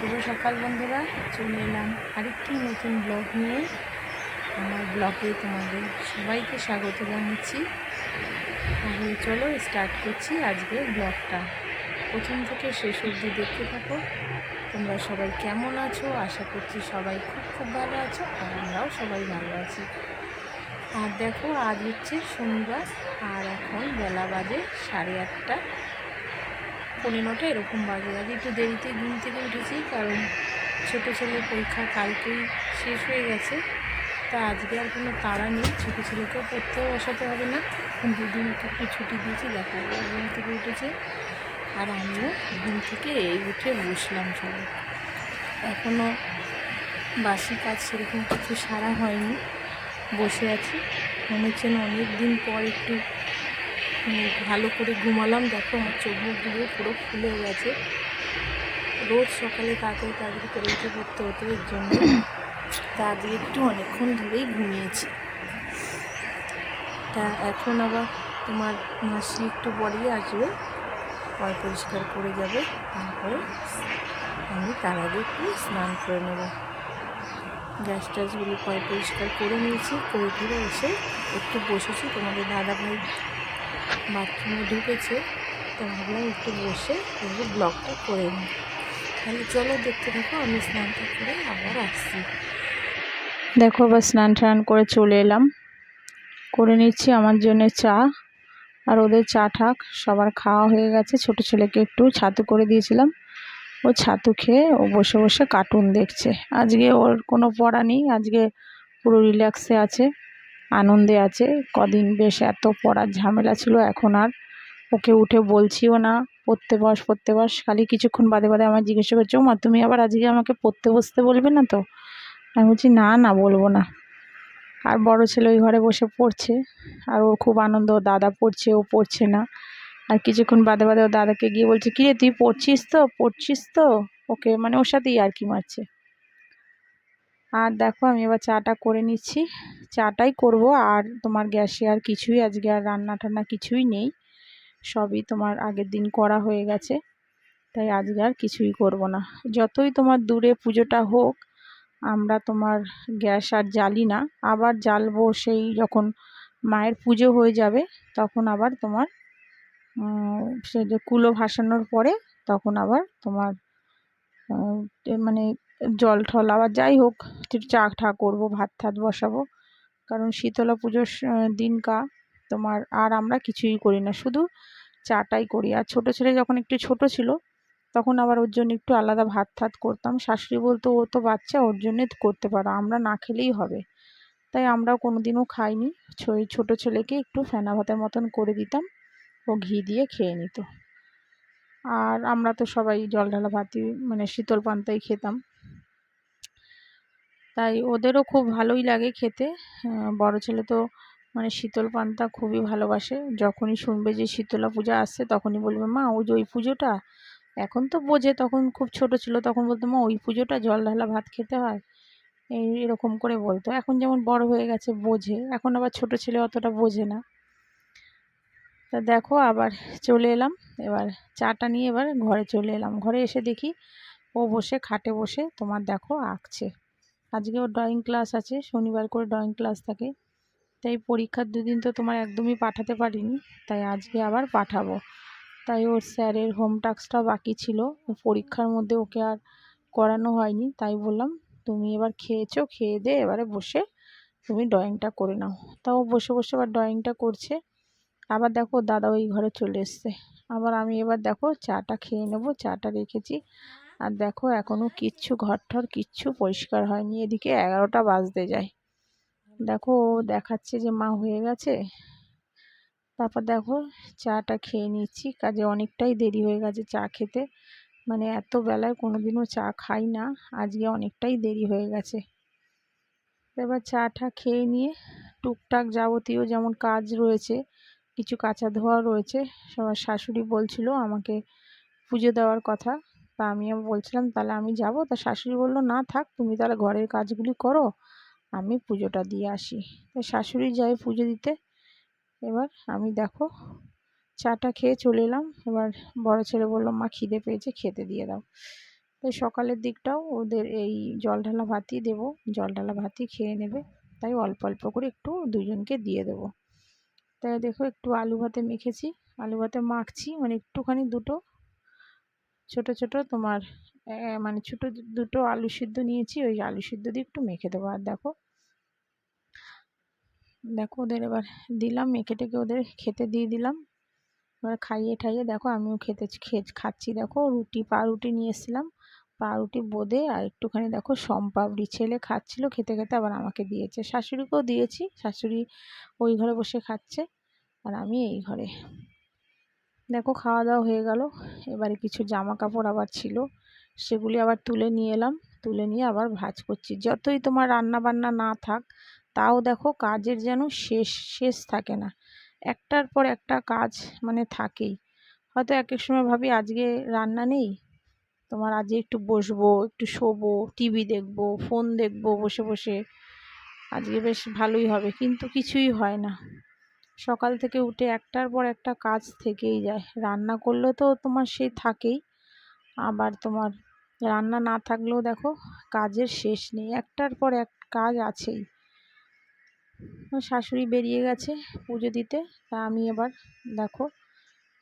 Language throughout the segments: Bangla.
শুভ সকাল বন্ধুরা, চলে এলাম আরেকটি নতুন ব্লগ নিয়ে। আমার ব্লগে তোমাদের সবাইকে স্বাগত জানাচ্ছি। তাহলে চলো স্টার্ট করছি আজকে ব্লগটা। প্রথম থেকে শেষ অবধি দেখতে থাকো। তোমরা সবাই কেমন আছো? আশা করছি সবাই খুব খুব ভালো আছো, আর আমরাও সবাই ভালো আছি। আর দেখো, আজ হচ্ছে শনিবার, আর এখন বেলা বাজে 8:30, 8:45 এরকম বাজে। আজ একটু দেরিতে ঘুম থেকে উঠেছি, কারণ ছোটো ছেলের পরীক্ষা কালকেই শেষ হয়ে গেছে। তা আজকে আর কোনো তাড়া নেই, ছোটো ছেলেকেও পড়তেও বসাতে হবে না। এখন দুদিন ওকে একটু ছুটি দিয়েছি। দেখো, ও ঘুম থেকে উঠেছে আর আমিও ঘুম থেকে উঠে বসলাম সবাই। এখনও বাসি কাজ সেরকম কিছু সারা হয়নি, বসে আছি। মনে হচ্ছে না অনেক দিন পর একটু ভালো করে ঘুমালাম। দেখো, আমার চোখ মুখগুলো পুরো ফুলে গেছে। রোজ সকালে তাড়াতাড়ি করে উঠে পড়তে হতো, এর জন্য তা আজকে একটু অনেকক্ষণ ধরেই ঘুমিয়েছি। তা এখন আবার তোমার মাসি একটু পরেই আসবে, পয় পরিষ্কার করে যাবে। তারপরে আমি তার আগে একটু স্নান করে নেব। গ্যাস ট্যাসগুলো পয় পরিষ্কার করে নিয়েছি, করে ফিরে এসে একটু বসেছি। তোমাদের দাদাভাই বাথরুমে ঢুকেছে, তো ভাবলাম একটু বসে এগুলো ব্লগটা করে নিই। তাহলে চলো দেখতে থাকো, আমি স্নানটা করে আবার আসছি। দেখো, আবার স্নান টান করে চলে এলাম, করে নিচ্ছি আমার জন্য চা। আর ওদের চা ঠাক সবার খাওয়া হয়ে গেছে। ছোট ছেলেকে একটু ছাতু করে দিয়েছিলাম, ও ছাতু খেয়ে ও বসে বসে কার্টুন দেখছে। আজকে ওর কোনো পড়া নেই, আজকে পুরো রিল্যাক্সে আছে, আনন্দে আছে। কদিন বেশ এত পড়ার ঝামেলা ছিল, এখন আর ওকে উঠে বলছিও না পড়তে বস। খালি কিছুক্ষণ বাদে বাদে আমার জিজ্ঞাসা করছে, মা তুমি আবার আজকে আমাকে পড়তে বসতে বলবে না তো? আমি বলছি না বলবো না। আর বড় ছেলে ওই ঘরে বসে পড়ছে, আর ওর খুব আনন্দ, দাদা পড়ছে, ও পড়ছে না। আর কিছুক্ষণ বাদে বাদে ও দাদাকে গিয়ে বলছে, কিরে তুই পড়ছিস তো? ওকে মানে ওর সাথেই আর কি মারছে। আর দেখো, আমি এবার চাটা করে নিচ্ছি, চাটাই করব। আর তোমার গ্যাসে আর কিছুই আজকে আর রান্না টান্না কিছুই নেই, সবই তোমার আগের দিন করা হয়ে গেছে। তাই আজকে আর কিছুই করব না। যতই তোমার দূরে পুজোটা হোক, আমরা তোমার গ্যাস আর জ্বালি না। আবার জ্বালবো সেই যখন মায়ের পুজো হয়ে যাবে, তখন আবার তোমার সে যে কুলো ভাসানোর পরে তখন আবার তোমার মানে জল ঠল আবার যাই হোক একটু চা ঠা করবো, ভাত ঠাত বসাবো। কারণ শীতলা পুজোর দিনকা তোমার আর আমরা কিছুই করি না, শুধু চাটাই করি। আর ছোটো ছেলে যখন একটু ছোট ছিল, তখন আবার ওর জন্য একটু আলাদা ভাত ঠাত করতাম। শাশুড়ি বলতো, ও তো বাচ্চা, ওর জন্যে করতে পারো, আমরা না খেলেই হবে। তাই আমরাও কোনোদিনও খাইনি। ছোটো ছেলেকে একটু ফেনা ভাতের মতন করে দিতাম, ও ঘি দিয়ে খেয়ে নিত। আর আমরা তো সবাই জল ঢালা ভাতই মানে শীতল পান্তাই খেতাম। তাই ওদেরও খুব ভালোই লাগে খেতে। বড় ছেলে তো মানে শীতল পান্তা খুবই ভালোবাসে। যখনই শুনবে যে শীতলা পূজা আসছে, তখনই বলবে, মা ওই যে ওই পুজোটা। এখন তো বোঝে, তখন খুব ছোট ছিল, তখন বলতো, মা ওই পুজোটা জল ঢালা ভাত খেতে হয়, এরকম করে বলতো। এখন যেমন বড় হয়ে গেছে বোঝে, এখন আবার ছোট ছেলে অতটা বোঝে না। তা দেখো, আবার চলে এলাম, এবার চাটা নিয়ে এবার ঘরে চলে এলাম। ঘরে এসে দেখি ও বসে খাটে বসে তোমার দেখো আঁকছে। আজকে ওর ড্রয়িং ক্লাস আছে, শনিবার করে ড্রয়িং ক্লাস থাকে। তাই পরীক্ষার দুদিন তো তোমার একদমই পাঠাতে পারিনি, তাই আজকে আবার পাঠাবো। তাই ওর স্যারের হোম টাস্কটা বাকি ছিল, পরীক্ষার মধ্যে ওকে আর করানো হয়নি। তাই বললাম, তুমি এবার খেয়েছো, খেয়ে দে এবারে বসে তুমি ড্রয়িংটা করে নাও। তাও বসে বসে এবার ড্রয়িংটা করছে। আবার দেখো দাদা ওই ঘরে চলে এসছে। আবার আমি এবার দেখো চাটা খেয়ে নেবো, চাটা রেখেছি। আর দেখো এখনও কিচ্ছু ঘরঠর কিচ্ছু পরিষ্কার হয়নি, এদিকে 11টা বাজতে যায়। দেখো ও দেখাচ্ছে যে মা হয়ে গেছে। তারপর দেখো চাটা খেয়ে নিচ্ছি, কাজে অনেকটাই দেরি হয়ে গেছে চা খেতে। মানে এত বেলায় কোনোদিনও চা খাই না, আজকে অনেকটাই দেরি হয়ে গেছে। এবার চাটা খেয়ে নিয়ে টুকটাক যাবতীয় যেমন কাজ রয়েছে, কিছু কাঁচা ধোয়া রয়েছে। সবার শাশুড়ি বলছিল আমাকে পুজো দেওয়ার কথা। তা আমিও বলছিলাম তাহলে আমি যাব। তা শাশুড়ি বললো, না থাক, তুমি তাহলে ঘরের কাজগুলি করো, আমি পুজোটা দিয়ে আসি। তা শাশুড়ি যায় পুজো দিতে। এবার আমি দেখো চাটা খেয়ে চলে এলাম। এবার বড় ছেলে বললো, মা খিদে পেয়েছে, খেতে দিয়ে দাও। তাই সকালের দিকটাও ওদের এই জল ঢালা ভাতই দেবো, জল ঢালা ভাতই খেয়ে নেবে, তাই অল্প অল্প করে একটু দুজনকে দিয়ে দেবো। তাই দেখো একটু আলু ভাতে মেখেছি, আলু ভাতে মাখছি, মানে একটুখানি দুটো ছোট ছোট তোমার মানে ছোটো দুটো আলু সিদ্ধ নিয়েছি, ওই আলু সিদ্ধ দিয়ে একটু মেখে দেবো। আর দেখো দেখো ওদের এবার দিলাম, মেখে টেকে ওদের খেতে দিয়ে দিলাম। এবার খাইয়ে ঠাইয়ে দেখো আমিও খাচ্ছি। দেখো পাউরুটি নিয়ে এসেছিলাম, পাউরুটি বোঁদে আর একটুখানি দেখো শমপাপড়ি। ছেলে খাচ্ছিল, খেতে খেতে আবার আমাকে দিয়েছে, শাশুড়িকেও দিয়েছি, শাশুড়ি ওই ঘরে বসে খাচ্ছে আর আমি এই ঘরে। দেখো খাওয়া দাওয়া হয়ে গেল। এবারে কিছু জামা কাপড় আবার ছিল, সেগুলি আবার তুলে নিয়ে এলাম, তুলে নিয়ে আবার ভাঁজ করছি। যতই তোমার রান্না বান্না না থাক, তাও দেখো কাজের যেন শেষ থাকে না, একটার পর একটা কাজ মানে থাকেই। হয়তো এক এক সময় ভাবি আজকে রান্না নেই, তোমার আজকে একটু বসবো, একটু শোবো, টিভি দেখবো, ফোন দেখবো বসে বসে, আজকে বেশ ভালোই হবে, কিন্তু কিছুই হয় না। সকাল থেকে উঠে একটার পর একটা কাজ থেকেই যায়। রান্না করলেও তো তোমার সেই থাকেই, আবার তোমার রান্না না থাকলেও দেখো কাজের শেষ নেই, একটার পর এক কাজ আছেই। শাশুড়ি বেরিয়ে গেছে পুজো দিতে, তা আমি এবার দেখো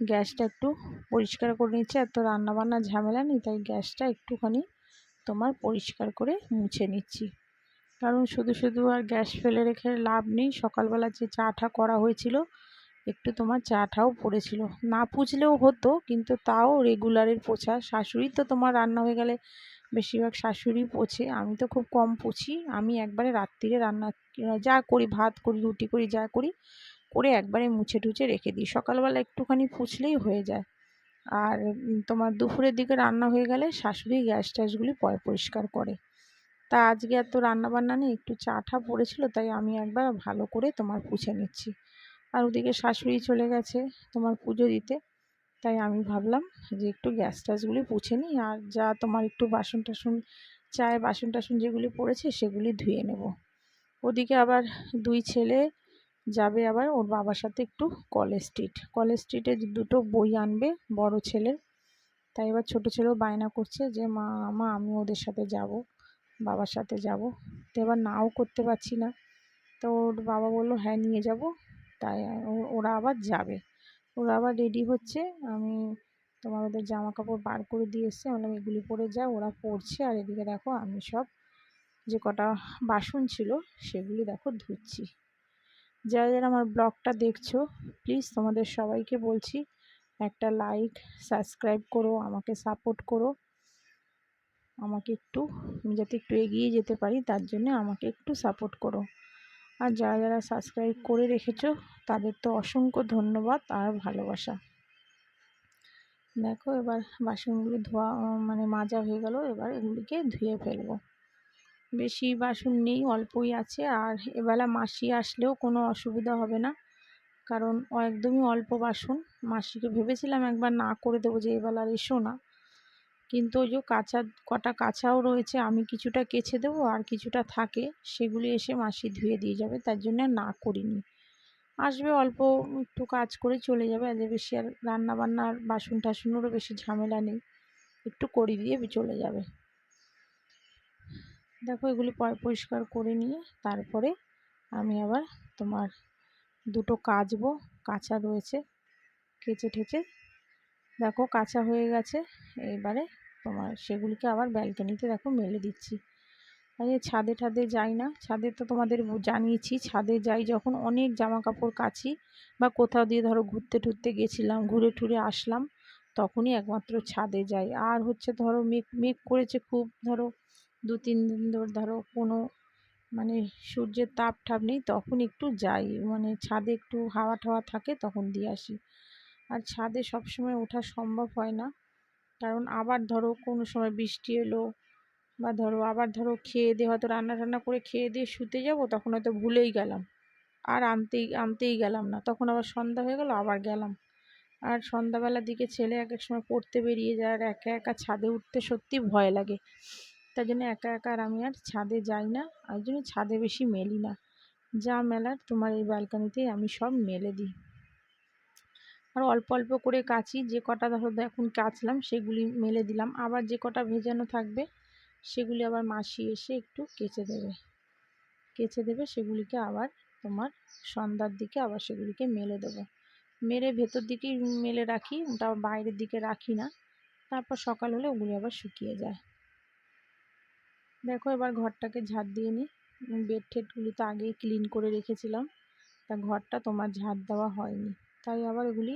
গ্যাসটা একটু পরিষ্কার করে নিচ্ছি। এত রান্নাবান্না ঝামেলা নেই, তাই গ্যাসটা একটুখানি তোমার পরিষ্কার করে মুছে নিচ্ছি। কারণ শুধু শুধু আর গ্যাস ফেলে রেখে লাভ নেই। সকালবেলা যে চাটা করা হয়েছিল, একটু তোমার চাটাও পড়েছিল, না পুছলেও হতো, কিন্তু তাও রেগুলারের পোছা। শাশুড়ি তো তোমার রান্না হয়ে গেলে বেশিরভাগ শাশুড়ি পোছে, আমি তো খুব কম পুছি। আমি একবারে রাত্রিরে রান্না যা করি, ভাত করি, রুটি করি, যা করি করে একবারে মুছে টুছে রেখে দিই, সকালবেলা একটুখানি পুছলেই হয়ে যায়। আর তোমার দুপুরের দিকে রান্না হয়ে গেলে শাশুড়ি গ্যাস ট্যাসগুলি পরিষ্কার করে। তা আজকে এত রান্নাবান্না নেই, একটু চা পড়েছিল, তাই আমি একবার ভালো করে তোমার পুছে নিচ্ছি। আর ওদিকে শাশুড়ি চলে গেছে তোমার পুজো দিতে, তাই আমি ভাবলাম যে একটু গ্যাস ট্যাসগুলি পুছে নিই, আর যা তোমার একটু বাসন টাসন, চায়ের বাসন টাসন যেগুলি পড়েছে সেগুলি ধুয়ে নেব। ওদিকে আবার দুই ছেলে যাবে আবার ওর বাবার সাথে একটু কলেজ স্ট্রিটে দুটো বই আনবে বড় ছেলের। তাই এবার ছোট ছেলেও বায়না করছে যে মা আমি ওদের সাথে যাব, বাবার সাথে যাব। তো এবার নাও করতে পারছি না, তো ওর বাবা বললো হ্যাঁ নিয়ে যাব। তাই ওরা আবার যাবে, ওরা আবার রেডি হচ্ছে। আমি তোমার ওদের জামা কাপড় বার করে দিয়ে এসছি, বললাম এগুলি পরে যা, ওরা পরছে। আর এদিকে দেখো আমি সব যে কটা বাসন ছিল সেগুলি দেখো ধুচ্ছি। যারা যারা আমার ব্লগটা দেখছো, প্লিজ তোমাদের সবাইকে বলছি একটা লাইক সাবস্ক্রাইব করো, আমাকে সাপোর্ট করো, আমাকে একটু, আমি যাতে একটু এগিয়ে যেতে পারি তার জন্য আমাকে একটু সাপোর্ট করো। আর যারা যারা সাবস্ক্রাইব করে রেখেছো তাদের তো অসংখ্য ধন্যবাদ আর ভালোবাসা। দেখো এবার বাসনগুলি ধোয়া মানে মাজা হয়ে গেল, এবার এগুলিকে ধুয়ে ফেলবো। বেশি বাসন নেই, অল্পই আছে। আর এবেলা মাসি আসলেও কোনো অসুবিধা হবে না, কারণ একদমই অল্প বাসন। মাসিকে ভেবেছিলাম একবার না করে দেবো যে এবেলা আর এসো না, কিন্তু ওই যে কটা কাঁচাও রয়েছে, আমি কিছুটা কেচে দেবো আর কিছুটা থাকে সেগুলি এসে মাসি ধুয়ে দিয়ে যাবে, তার জন্য না করিনি। আসবে অল্প একটু কাজ করে চলে যাবে, আজ বেশি আর রান্না বান্নার বাসন টাসনেরও বেশি ঝামেলা নেই, একটু করে দিয়ে চলে যাবে। দেখো এগুলি পরিষ্কার করে নিয়ে তারপরে আমি আবার তোমার দুটো কাচবো, কাঁচা রয়েছে, কেচে ঠেচে দেখো কাঁচা হয়ে গেছে। এবারে তোমার সেগুলিকে আবার ব্যালকনিতে দেখো মেলে দিচ্ছি। আরে ছাদে ঠাদে যাই না, ছাদে তো তোমাদের জানিয়েছি, ছাদে যাই যখন অনেক জামা কাপড় কাচি, বা কোথাও দিয়ে ধরো ঘুরতে টুরতে গেছিলাম, ঘুরে টুরে আসলাম, তখনই একমাত্র ছাদে যাই। আর হচ্ছে ধরো মেঘ করেছে খুব, ধরো 2-3 দিন ধরো কোনো মানে সূর্যের তাপ ঠাপ নেই, তখন একটু যাই, মানে ছাদে একটু হাওয়া টাওয়া থাকে তখন দিয়ে আসি। আর ছাদে সবসময় ওঠা সম্ভব হয় না, কারণ আবার ধরো কোনো সময় বৃষ্টি এলো, বা ধরো আবার ধরো খেয়ে দিয়ে হয়তো রান্না টান্না করে খেয়ে দিয়ে শুতে যাব, তখন হয়তো ভুলেই গেলাম, আর আনতেই গেলাম না, তখন আবার সন্ধ্যা হয়ে গেল আবার গেলাম। আর সন্ধ্যাবেলার দিকে ছেলে এক এক সময় পড়তে বেরিয়ে যায়, আর একা একা ছাদে উঠতে সত্যি ভয় লাগে, তার জন্য একা একা আর আমি আর ছাদে যাই না, আর জন্য ছাদে বেশি মেলি না। যা মেলার তোমার এই ব্যালকনিতেই আমি সব মেলে দিই। আর অল্প অল্প করে কাচি, যে কটা ধরো এখন কাচলাম সেগুলি মেলে দিলাম, আবার যে কটা ভেজানো থাকবে সেগুলি আবার মাসি এসে একটু কেচে দেবে সেগুলিকে আবার তোমার সন্ধ্যার দিকে আবার সেগুলিকে মেলে দেবো। মেরে ভেতর দিকেই মেলে রাখি, ওটা বাইরের দিকে রাখি না, তারপর সকাল হলে ওগুলি আবার শুকিয়ে যায়। দেখো এবার ঘরটাকে ঝাড় দিয়ে নিই। বেড টেডগুলি তো আগেই ক্লিন করে রেখেছিলাম, তা ঘরটা তোমার ঝাড় দেওয়া হয়নি, তাই আবার এগুলি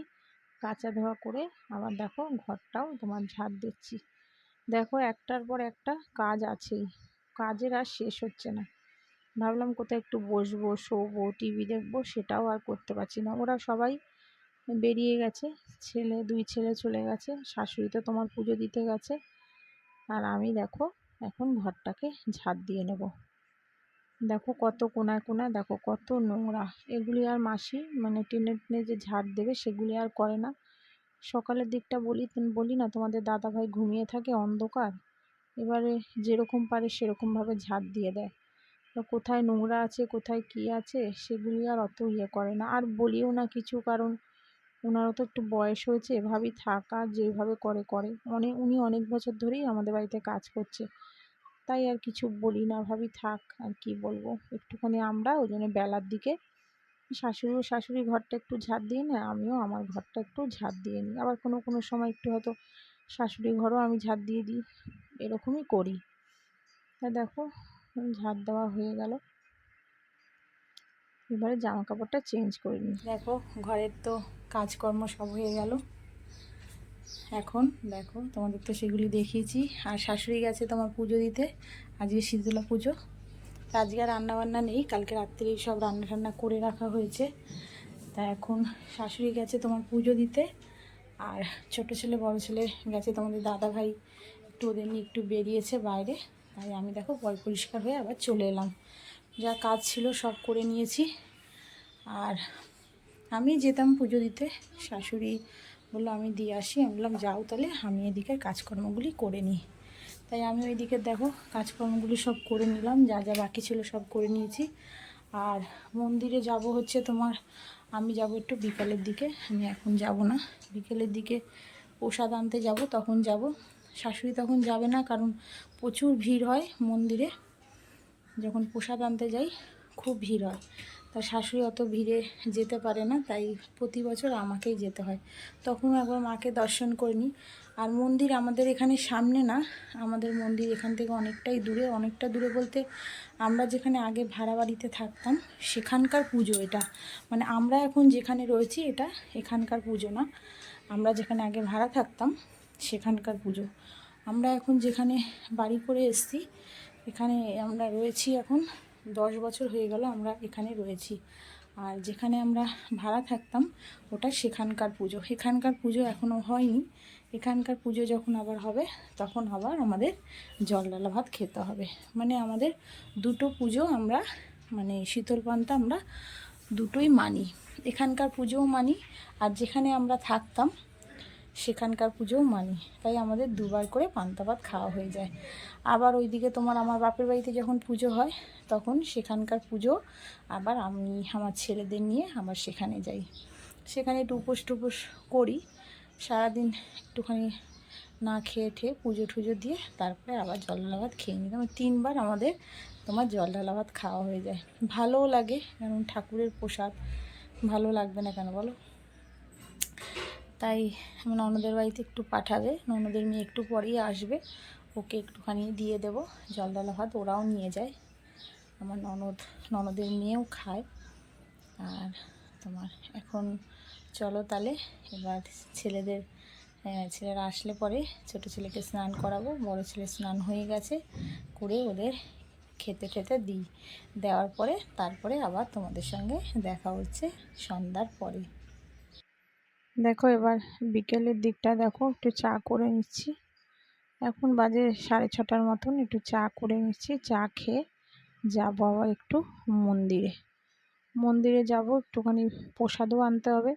কাচা ধোয়া করে আবার দেখো ঘরটাও তোমার ঝাড় দিচ্ছি। দেখো একটার পর একটা কাজ আছেই, কাজের আর শেষ হচ্ছে না। ভাবলাম কোথায় একটু বসবো, শোবো, টিভি দেখবো, সেটাও আর করতে পারছি না। ওরা সবাই বেরিয়ে গেছে, দুই ছেলে চলে গেছে, শাশুড়ি তো তোমার পুজো দিতে গেছে, আর আমি দেখো এখন ঘরটাকে ঝাড় দিয়ে নেব। দেখো কত কোনায় কোনায় দেখো কত নোংরা, এগুলি আর মাসি মানে টেনে টেনে যে ঝাড় দেবে সেগুলি আর করে না। সকালের দিকটা বলি না তোমাদের দাদাভাই ঘুমিয়ে থাকে, অন্ধকার, এবারে যেরকম পারে সেরকমভাবে ঝাড় দিয়ে দেয়। তো কোথায় নোংরা আছে কোথায় কী আছে সেগুলি আর অত করে না, আর বলিও না কিছু, কারণ ওনারও তো একটু বয়স হয়েছে, এভাবেই থাক, আর যেভাবে করে উনি অনেক বছর ধরেই আমাদের বাড়িতে কাজ করছে, তাই আর কিছু বলি না, ভাবি থাক আর কি বলবো। একটুখানি আমরা ওই জন্য বেলার দিকে শাশুড়ি ঘরটা একটু ঝাড় দিয়ে নেয়, আমিও আমার ঘরটা একটু ঝাড় দিয়ে নিই, আবার কোনো সময় একটু হয়তো শাশুড়ি ঘরও আমি ঝাড় দিয়ে দিই, এরকমই করি। তা দেখো ঝাড় দেওয়া হয়ে গেল, এবারে জামা কাপড়টা চেঞ্জ করে নিই। দেখো ঘরের তো কাজকর্ম সব হয়ে গেল, এখন দেখো তোমাদের তো সেগুলি দেখিয়েছি। আর শাশুড়ি গেছে তোমার পুজো দিতে, আজকে শীতলা পুজো, আজকে আর রান্নাবান্না নেই, কালকে রাত্রেই সব রান্না টান্না করে রাখা হয়েছে। তা এখন শাশুড়ি গেছে তোমার পুজো দিতে, আর ছোট ছেলে বড় ছেলে গেছে তোমাদের দাদা ভাই একটু ওদের নিয়ে একটু বেরিয়েছে বাইরে, তাই আমি দেখো পরিষ্কার হয়ে আবার চলে এলাম। যা কাজ ছিল সব করে নিয়েছি, আর আমি যেতাম পুজো দিতে, শাশুড়ি বললো আমি দিয়ে আসি, আমি বললাম যাও তাহলে, আমি এদিকে কাজকর্মগুলি করে নিই। তাই আমি ওইদিকে দেখো কাজকর্মগুলি সব করে নিলাম, যা যা বাকি ছিল সব করে নিয়েছি। আর মন্দিরে যাব হচ্ছে তোমার, আমি যাব একটু বিকালের দিকে, আমি এখন যাব না, বিকেলের দিকে প্রসাদ আনতে যাব, তখন যাব। শাশুড়ি তখন যাবে না, কারণ প্রচুর ভিড় হয় মন্দিরে, যখন প্রসাদ আনতে যাই খুব ভিড় হয়, তা শাশুড়ি অত ভিড়ে যেতে পারে না, তাই প্রতি বছর আমাকেই যেতে হয়। তখন একবার মাকে দর্শন করে নিই। আর মন্দির আমাদের এখানে সামনে না, আমাদের মন্দির এখান থেকে অনেকটা দূরে বলতে আমরা যেখানে আগে ভাড়া বাড়িতে থাকতাম সেখানকার পুজো এটা, মানে আমরা এখন যেখানে রয়েছি এটা এখানকার পুজো না, আমরা যেখানে আগে ভাড়া থাকতাম সেখানকার পুজো। আমরা এখন যেখানে বাড়ি করে এসেছি এখানে আমরা রয়েছি এখন 10 বছর হয়ে গেল আমরা এখানে রয়েছি, আর যেখানে আমরা ভাড়া থাকতাম ওটা সেখানকার পুজো, এখানকার পুজো এখনও হয়নি। এখানকার পুজো যখন আবার হবে তখন আবার আমাদের জলডালা ভাত খেতে হবে, মানে আমাদের দুটো পুজো আমরা, মানে শীতল পান্তা আমরা দুটোই মানি, এখানকার পুজোও মানি আর যেখানে আমরা থাকতাম সেখানকার পুজোও মানি, তাই আমাদের দুবার করে পান্তা ভাত খাওয়া হয়ে যায়। আবার ওইদিকে তোমার আমার বাপের বাড়িতে যখন পুজো হয় তখন সেখানকার পুজো আবার আমি আমার ছেলেদের নিয়ে আবার সেখানে যাই, সেখানে একটু উপোস টুপোস করি, সারাদিন একটুখানি না খেয়ে ঠেয়ে পুজো টুজো দিয়ে তারপরে আবার জলডালা ভাত খেয়ে নিই। তোমার 3বার আমাদের তোমার জলডালা ভাত খাওয়া হয়ে যায়, ভালোও লাগে, কারণ ঠাকুরের প্রসাদ, ভালো লাগবে না কেন বলো। তাই ননদের বাড়িতে একটু পাঠাবে, ননদের মেয়ে একটু পরেই আসবে, ওকে একটুখানি দিয়ে দেবো জলডালা ভাত, ওরাও নিয়ে যায়, আমার ননদের মেয়েও খায়। আর তোমার এখন চলো তাহলে এবার ছেলেরা আসলে পরে ছোট ছেলেকে স্নান করাবো, বড় ছেলে স্নান হয়ে গেছে, করে ওদের খেতে দিই, দেওয়ার পরে তারপরে আবার তোমাদের সঙ্গে দেখা হচ্ছে সন্ধ্যার পরে। দেখো এবার বিকেলের দিকটা দেখো একটু চা করে নিচ্ছি, এখন বাজে 6:30 মতন, একটু চা করে নিচ্ছি, চা খেয়ে যাবো আবার একটু মন্দিরে যাব, একটুখানি প্রসাদও আনতে হবে।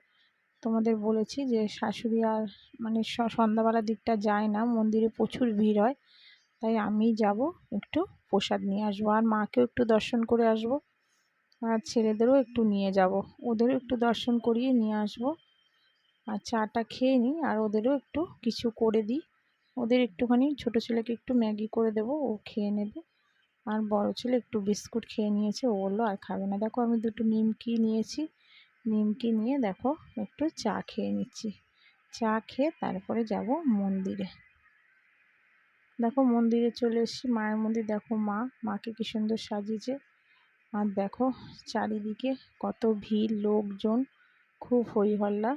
তোমাদের বলেছি যে শাশুড়ি আর মানে সন্ধ্যাবেলার দিকটা যায় না, মন্দিরে প্রচুর ভিড় হয়, তাই আমি যাব একটু প্রসাদ নিয়ে আসবো, আর মাকেও একটু দর্শন করে আসবো, আর ছেলেদেরও একটু নিয়ে যাব, ওদেরও একটু দর্শন করিয়ে নিয়ে আসবো। আর চাটা খেয়ে নিই, আর ওদেরও একটু কিছু করে দিই। ওদের একটুখানি, ছোটো ছেলেকে একটু ম্যাগি করে দেবো, ও খেয়ে নেবে। আর বড় ছেলে একটু বিস্কুট খেয়ে নিয়েছে, ও বললো আর খাবে না। দেখো আমি দুটো নিমকি নিয়েছি, নিমকি নিয়ে দেখো একটু চা খেয়ে নিচ্ছি। চা খেয়ে তারপরে যাব মন্দিরে। দেখো মন্দিরে চলে এসেছি, মায়ের মন্দির। দেখো মাকে কি সুন্দর সাজিয়েছে। আর দেখো চারিদিকে কত ভিড়, লোকজন, খুব হই হল্লা।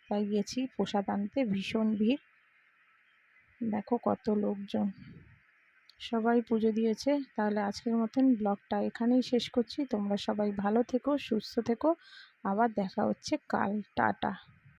তাই গেছি প্রসাদ আনতে, ভীষণ ভিড়। দেখো কত লোকজন, সবাই পুজো দিয়েছে। তাহলে আজকের মতন ব্লগটা এখানেই শেষ করছি। তোমরা সবাই ভালো থেকো, সুস্থ থেকো। আবার দেখা হচ্ছে কাল। টাটা।